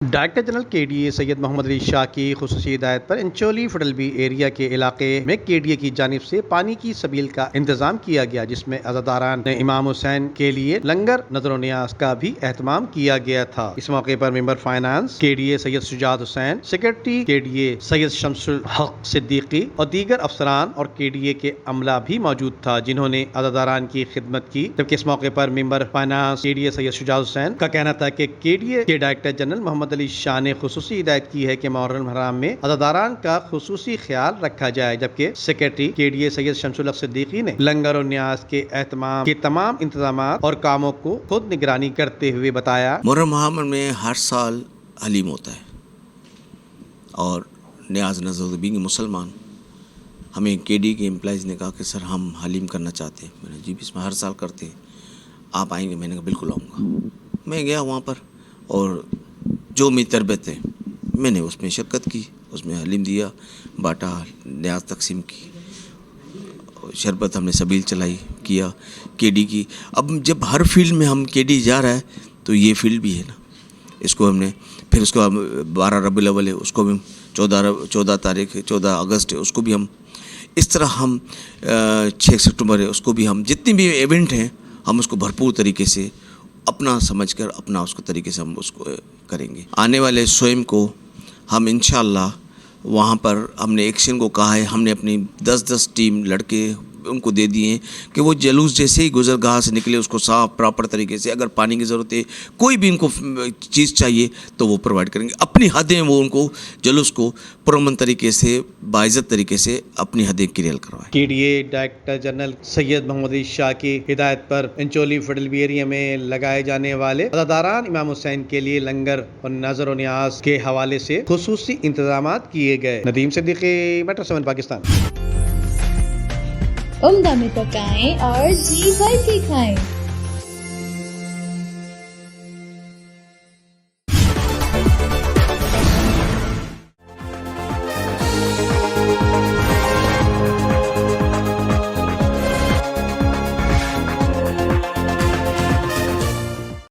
Director general KDA Syed Mohammad Ali Shah की खुसूसी हिदायत पर इंचोली फडलबी एरिया के इलाके में केडीए की जानिब से पानी की सबील का इंतजाम किया गया, जिसमें अज़ादारान ने इमाम हुसैन के लिए लंगर नजर न्याज का भी एहतमाम किया गया था। इस मौके पर member finance KDA Syed Shujaat Hussain, secretary KDA Syed Shamsul हक सिद्दीकी और दीगर अफसरान और केडीए के अमला भी मौजूद था, जिन्होंने अज़ादारान की खिदमत की। जबकि इस मौके पर member finance KDA Syed Shujaat Hussain का कहना था कि केडीए के डायरेक्टर जनरल मोहम्मद अली शाह ने खुसूसी हिदायत की है कि मुहर्रम हराम में अज़ादारान का खुसूसी ख्याल रखा जाए। जबकि सेक्रेटरी केडीए सैयद शमसुल हक सिद्दीकी ने लंगर और न्याज के एहतमाम के तमाम इंतजाम और कामों को खुद निगरानी करते हुए बताया। मुहर्रम हराम में हर साल हलीम होता है और न्याज नज़रुद्दीन मुसलमान हमें केडी के एम्प्लॉइज़ ने कहा कि सर हम हलीम करना चाहते हैं। मैंने जी इसमें हर साल करते हैं, आप आएंगे? मैंने कहा बिल्कुल आऊँगा। मैं गया वहाँ पर और जो मेरी तरबियत है मैंने उसमें शिरकत की, उसमें हलीम दिया, बाटा, न्याज तकसीम की, शरबत हमने सबील चलाई किया केडी की। अब जब हर फील्ड में हम केडी जा रहा है तो ये फील्ड भी है ना, इसको हमने फिर उसको 12 रबीउल अव्वल है, उसको भी 14 अगस्त है, उसको भी हम इस तरह हम 6 सितंबर है, उसको भी हम जितनी भी इवेंट हैं हम उसको भरपूर तरीके से अपना समझकर अपना उसको तरीके से हम उसको करेंगे। आने वाले स्वयं को हम इंशाअल्लाह वहाँ पर हमने एक्शन को कहा है, हमने अपनी 10-10 टीम लड़के उनको दे दिए हैं कि वो जुलूस जैसे ही गुजरगाह से निकले उसको साफ प्रॉपर तरीके से, अगर पानी की ज़रूरत है, कोई भी इनको चीज़ चाहिए तो वो प्रोवाइड करेंगे। अपनी हदें वो उनको जुलूस को पुरअमन तरीके से बाइज़्ज़त तरीके से अपनी हदें क्लियर करवाएं। KDA director general Syed Mohammad Ali Shah की हिदायत पर इंचोली फडलबी एरिया में लगाए जाने वाले अज़ादारान इमाम हुसैन के लिए लंगर और नजर न्याज के हवाले से खुसूसी इंतजाम किए गए। नदीम सिद्दीकी, मेट्रो 7 पाकिस्तान। उम्दा में पकाएं और जी भर के खाएं।